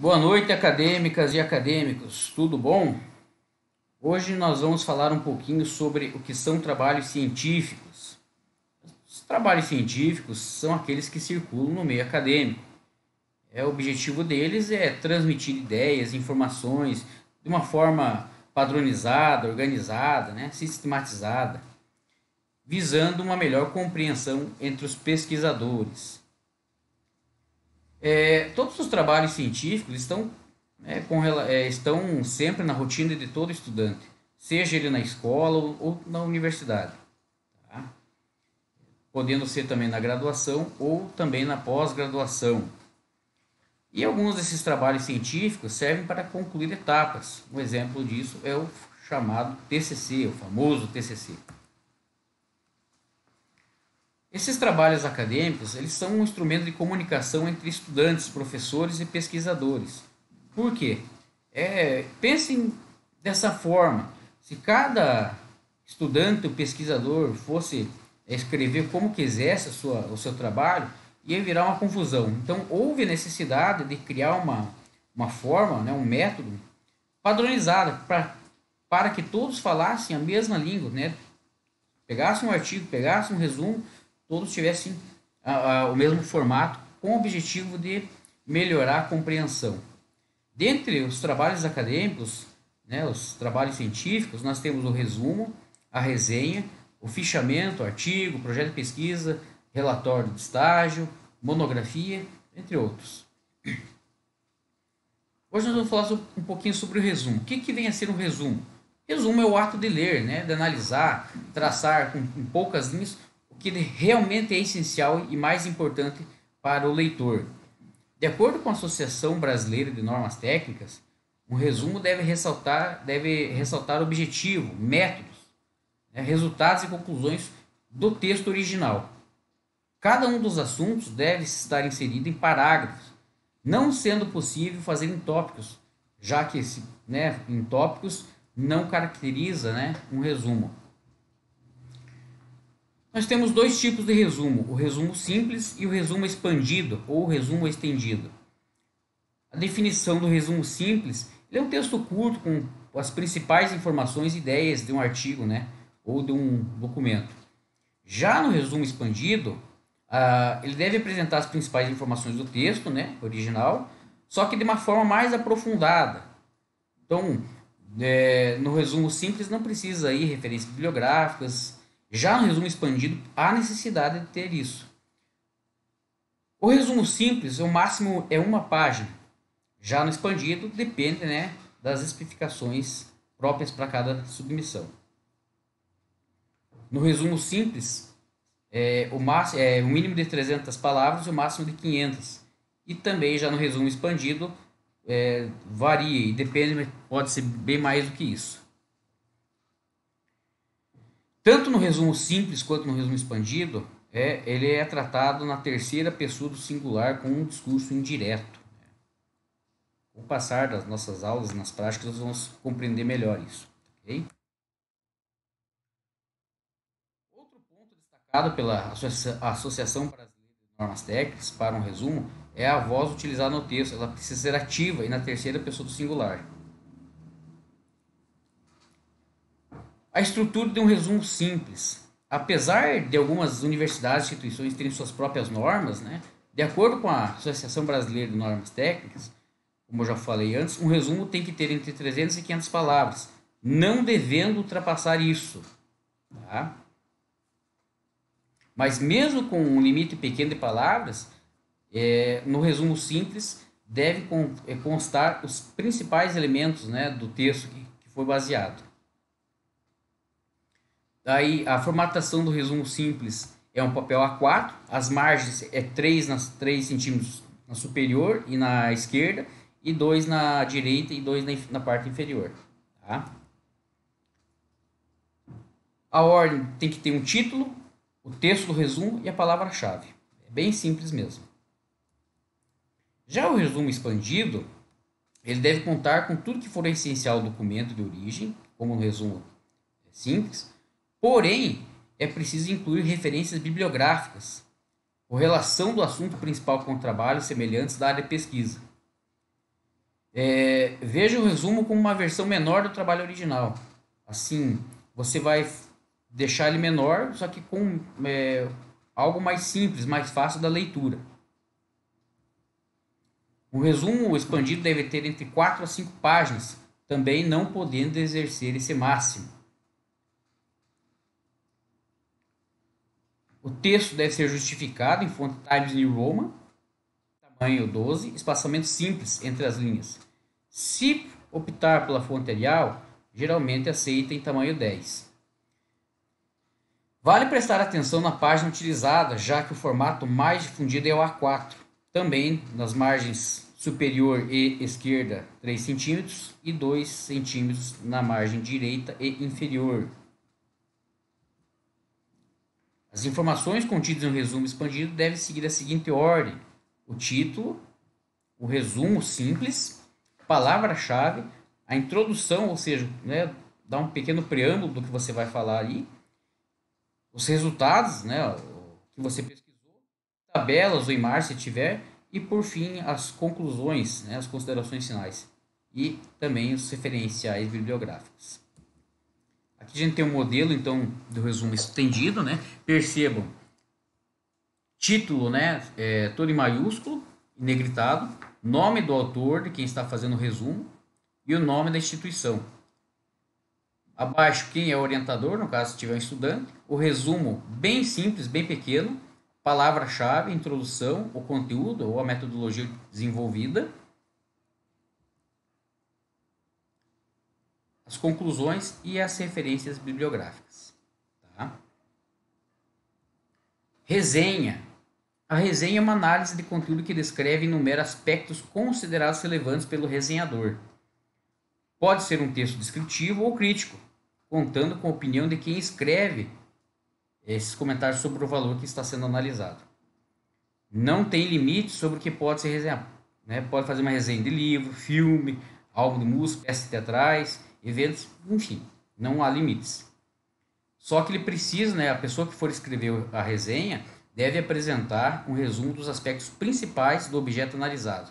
Boa noite, acadêmicas e acadêmicos, tudo bom? Hoje nós vamos falar um pouquinho sobre o que são trabalhos científicos. Os trabalhos científicos são aqueles que circulam no meio acadêmico. O objetivo deles é transmitir ideias, informações de uma forma padronizada, organizada, né, sistematizada, visando uma melhor compreensão entre os pesquisadores. Todos os trabalhos científicos estão sempre na rotina de todo estudante, seja ele na escola ou na universidade, tá? Podendo ser também na graduação ou também na pós-graduação. E alguns desses trabalhos científicos servem para concluir etapas. Um exemplo disso é o chamado TCC, o famoso TCC. Esses trabalhos acadêmicos, eles são um instrumento de comunicação entre estudantes, professores e pesquisadores. Por quê? Pensem dessa forma. Se cada estudante ou pesquisador fosse escrever como quisesse o seu trabalho, ia virar uma confusão. Então, houve necessidade de criar uma forma, né, um método padronizado para que todos falassem a mesma língua, né? Pegassem um artigo, pegassem um resumo, todos tivessem o mesmo formato, com o objetivo de melhorar a compreensão. Dentre os trabalhos acadêmicos, né, os trabalhos científicos, nós temos o resumo, a resenha, o fichamento, o artigo, projeto de pesquisa, relatório de estágio, monografia, entre outros. Hoje nós vamos falar um pouquinho sobre o resumo. O que vem a ser um resumo? Resumo é o ato de ler, né, de analisar, traçar em poucas linhas o que realmente é essencial e mais importante para o leitor. De acordo com a Associação Brasileira de Normas Técnicas, um resumo deve ressaltar objetivo, métodos, né, resultados e conclusões do texto original. Cada um dos assuntos deve estar inserido em parágrafos, não sendo possível fazer em tópicos, já que em tópicos não caracteriza, né, um resumo. Nós temos dois tipos de resumo, o resumo simples e o resumo expandido ou resumo estendido. A definição do resumo simples é um texto curto com as principais informações e ideias de um artigo, né, ou de um documento. Já no resumo expandido, ele deve apresentar as principais informações do texto, né, original, só que de uma forma mais aprofundada. Então, no resumo simples não precisa ir referências bibliográficas. Já no resumo expandido, há necessidade de ter isso. O resumo simples, o máximo é uma página. Já no expandido, depende, né, das especificações próprias para cada submissão. No resumo simples, o mínimo de 300 palavras e o máximo de 500. E também já no resumo expandido, varia e depende, pode ser bem mais do que isso. Tanto no resumo simples quanto no resumo expandido, ele é tratado na terceira pessoa do singular com um discurso indireto. Com o passar das nossas aulas nas práticas, nós vamos compreender melhor isso. Okay? Outro ponto destacado pela Associação Brasileira de Normas Técnicas para um resumo é a voz utilizada no texto. Ela precisa ser ativa e na terceira pessoa do singular. A estrutura de um resumo simples. Apesar de algumas universidades e instituições terem suas próprias normas, né, de acordo com a Associação Brasileira de Normas Técnicas, como eu já falei antes, um resumo tem que ter entre 300 e 500 palavras, não devendo ultrapassar isso. Tá? Mas mesmo com um limite pequeno de palavras, no resumo simples deve constar os principais elementos, né, do texto que foi baseado. Daí a formatação do resumo simples é um papel A4, as margens 3 centímetros na superior e na esquerda, e 2 na direita e 2 na parte inferior. Tá? A ordem tem que ter um título, o texto do resumo e a palavra-chave. É bem simples mesmo. Já o resumo expandido, ele deve contar com tudo que for essencial ao documento de origem, como no resumo simples. Porém, é preciso incluir referências bibliográficas, correlação do assunto principal com trabalhos semelhantes da área de pesquisa. Veja o resumo como uma versão menor do trabalho original. Assim, você vai deixar ele menor, só que com algo mais simples, mais fácil da leitura. O resumo expandido deve ter entre 4 a 5 páginas, também não podendo exercer esse máximo. O texto deve ser justificado em fonte Times New Roman, tamanho 12, espaçamento simples entre as linhas. Se optar pela fonte Arial, geralmente aceita em tamanho 10. Vale prestar atenção na página utilizada, já que o formato mais difundido é o A4. Também nas margens superior e esquerda 3 cm e 2 cm na margem direita e inferior. As informações contidas no resumo expandido devem seguir a seguinte ordem: o título, o resumo simples, palavra-chave, a introdução, ou seja, né, dá um pequeno preâmbulo do que você vai falar ali, os resultados, né, o que você pesquisou, tabelas ou imagens se tiver, e por fim as conclusões, né, as considerações finais e também os referenciais bibliográficos. Aqui a gente tem um modelo então do resumo estendido, né? Percebam, título, né, todo em maiúsculo, negritado, nome do autor, de quem está fazendo o resumo, e o nome da instituição. Abaixo, quem é o orientador, no caso, se tiver um estudante. O resumo, bem simples, bem pequeno. Palavra-chave, introdução, o conteúdo ou a metodologia desenvolvida. As conclusões e as referências bibliográficas. Tá? Resenha. A resenha é uma análise de conteúdo que descreve e enumera aspectos considerados relevantes pelo resenhador. Pode ser um texto descritivo ou crítico, contando com a opinião de quem escreve esses comentários sobre o valor que está sendo analisado. Não tem limite sobre o que pode ser resenhado. Né? Pode fazer uma resenha de livro, filme, álbum de música, peças teatrais, eventos, enfim, não há limites. Só que ele precisa, né, a pessoa que for escrever a resenha deve apresentar um resumo dos aspectos principais do objeto analisado.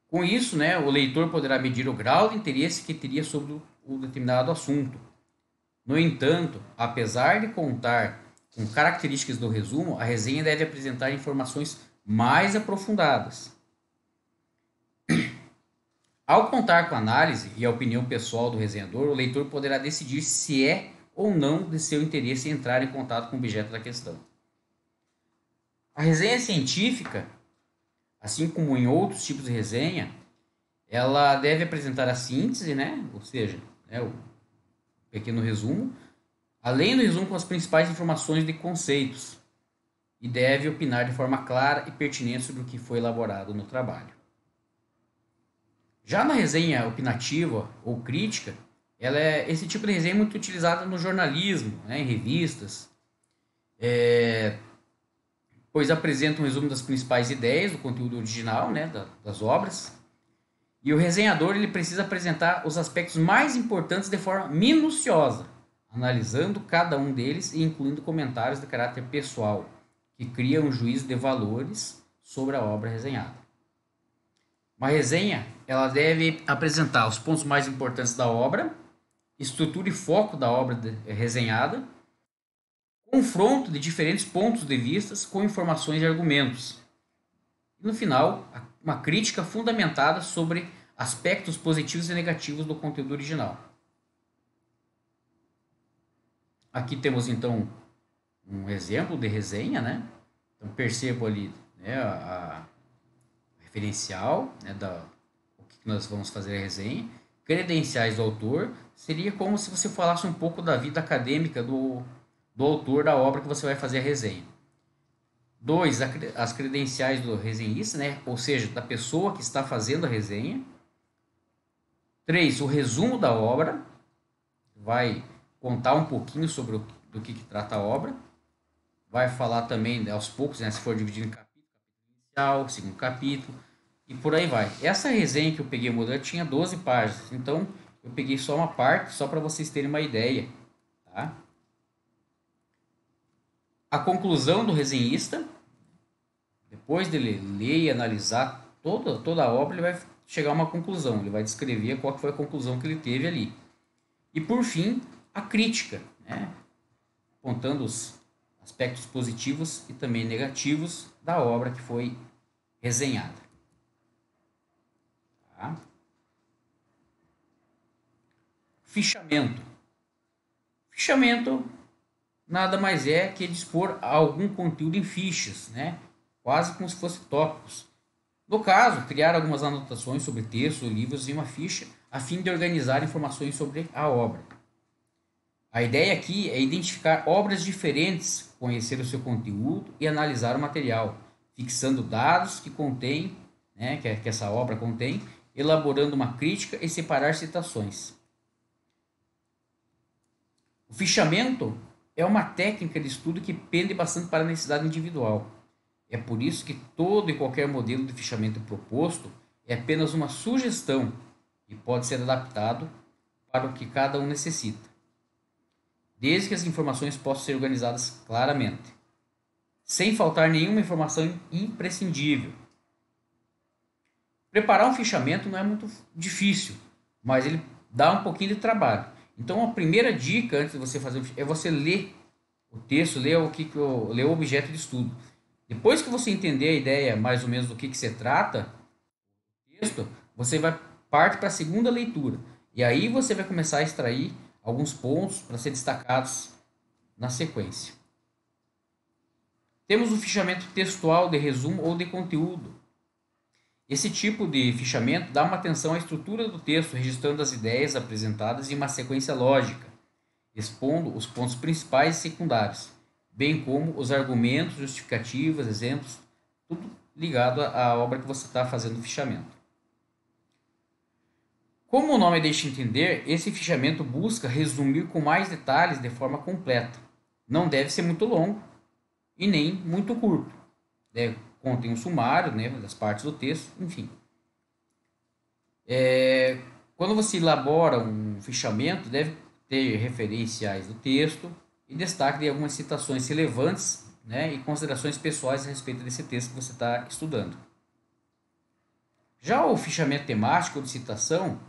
Com isso, né, o leitor poderá medir o grau de interesse que teria sobre o determinado assunto. No entanto, apesar de contar com características do resumo, a resenha deve apresentar informações mais aprofundadas. Ao contar com a análise e a opinião pessoal do resenhador, o leitor poderá decidir se é ou não de seu interesse entrar em contato com o objeto da questão. A resenha científica, assim como em outros tipos de resenha, ela deve apresentar a síntese, né? Ou seja, né, o pequeno resumo, além do resumo com as principais informações de conceitos, e deve opinar de forma clara e pertinente sobre o que foi elaborado no trabalho. Já na resenha opinativa ou crítica, esse tipo de resenha é muito utilizada no jornalismo, né, em revistas, pois apresenta um resumo das principais ideias do conteúdo original, né, das obras. E o resenhador ele precisa apresentar os aspectos mais importantes de forma minuciosa, analisando cada um deles e incluindo comentários de caráter pessoal, que criam um juízo de valores sobre a obra resenhada. Uma resenha ela deve apresentar os pontos mais importantes da obra, estrutura e foco da obra resenhada, confronto de diferentes pontos de vista com informações e argumentos. E no final, uma crítica fundamentada sobre aspectos positivos e negativos do conteúdo original. Aqui temos então um exemplo de resenha, né? Então percebo ali, né, a referencial, né, o que nós vamos fazer a resenha, credenciais do autor, seria como se você falasse um pouco da vida acadêmica do autor da obra que você vai fazer a resenha. 2, as credenciais do resenhista, né, ou seja, da pessoa que está fazendo a resenha. 3, o resumo da obra, vai contar um pouquinho sobre do que trata a obra. Vai falar também, aos poucos, né, se for dividido em capítulo inicial, segundo capítulo, e por aí vai. Essa resenha que eu peguei o modelo tinha 12 páginas, então eu peguei só uma parte, só para vocês terem uma ideia. Tá? A conclusão do resenhista, depois dele ler e analisar toda a obra ele vai chegar a uma conclusão, ele vai descrever qual que foi a conclusão que ele teve ali. E por fim, a crítica, né? Apontando os aspectos positivos e também negativos da obra que foi resenhada. Tá? Fichamento. Fichamento nada mais é que dispor algum conteúdo em fichas, né? Quase como se fossem tópicos. No caso, criar algumas anotações sobre textos ou livros em uma ficha, a fim de organizar informações sobre a obra. A ideia aqui é identificar obras diferentes, conhecer o seu conteúdo e analisar o material, fixando dados que contém, né, que essa obra contém, elaborando uma crítica e separar citações. O fichamento é uma técnica de estudo que pende bastante para a necessidade individual. É por isso que todo e qualquer modelo de fichamento proposto é apenas uma sugestão e pode ser adaptado para o que cada um necessita, desde que as informações possam ser organizadas claramente, sem faltar nenhuma informação imprescindível. Preparar um fichamento não é muito difícil, mas ele dá um pouquinho de trabalho. Então, a primeira dica antes de você fazer é você ler o texto, ler ler o objeto de estudo. Depois que você entender a ideia mais ou menos do que se trata, o texto, você vai parte para a segunda leitura. E aí você vai começar a extrair alguns pontos para ser destacados na sequência. Temos o fichamento textual de resumo ou de conteúdo. Esse tipo de fichamento dá uma atenção à estrutura do texto, registrando as ideias apresentadas em uma sequência lógica, expondo os pontos principais e secundários, bem como os argumentos, justificativas, exemplos, tudo ligado à obra que você está fazendo o fichamento. Como o nome deixa entender, esse fichamento busca resumir com mais detalhes de forma completa. Não deve ser muito longo e nem muito curto. Contém um sumário, né, das partes do texto, enfim. Quando você elabora um fichamento, deve ter referenciais do texto e destaque de algumas citações relevantes, né, e considerações pessoais a respeito desse texto que você está estudando. Já o fichamento temático ou de citação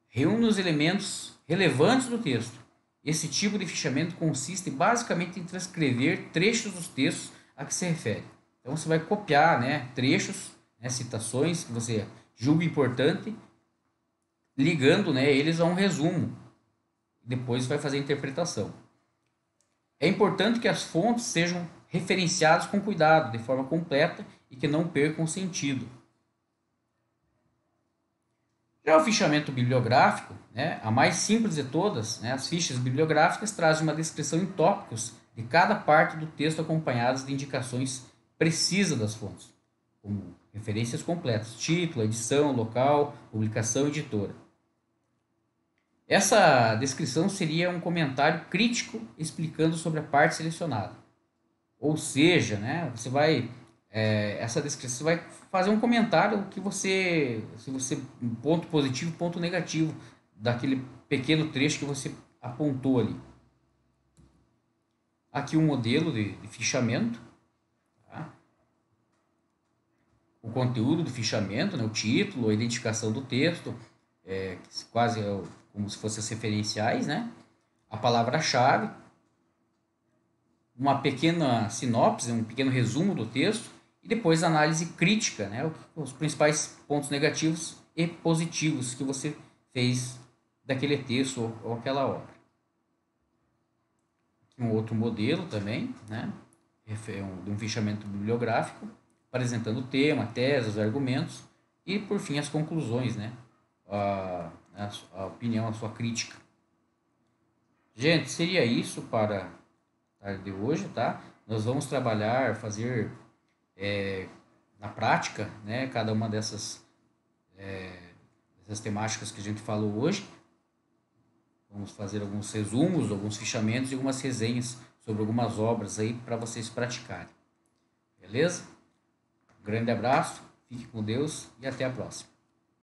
reúne os elementos relevantes do texto. Esse tipo de fichamento consiste basicamente em transcrever trechos dos textos a que se refere. Então você vai copiar, né, trechos, né, citações que você julga importante, ligando, né, eles a um resumo. Depois vai fazer a interpretação. É importante que as fontes sejam referenciadas com cuidado, de forma completa e que não percam o sentido. Já o fichamento bibliográfico, né, a mais simples de todas, né, as fichas bibliográficas trazem uma descrição em tópicos de cada parte do texto acompanhadas de indicações precisas das fontes, como referências completas, título, edição, local, publicação, editora. Essa descrição seria um comentário crítico explicando sobre a parte selecionada. Ou seja, né, essa descrição vai fazer um comentário que se você ponto positivo, ponto negativo daquele pequeno trecho que você apontou ali. Aqui um modelo de fichamento, tá? O conteúdo do fichamento, né, o título, a identificação do texto, quase como se fossem as referenciais, né? A palavra-chave, uma pequena sinopse, um pequeno resumo do texto e depois a análise crítica, né? Os principais pontos negativos e positivos que você fez daquele texto ou aquela obra. Aqui um outro modelo também, né? De um fichamento bibliográfico, apresentando o tema, a tese, os argumentos e, por fim, as conclusões, né? A opinião, a sua crítica. Gente, seria isso para a tarde de hoje, tá? Nós vamos trabalhar, fazer na prática, né, cada uma dessas temáticas que a gente falou hoje. Vamos fazer alguns resumos, alguns fichamentos e algumas resenhas sobre algumas obras aí para vocês praticarem. Beleza? Um grande abraço, fique com Deus e até a próxima.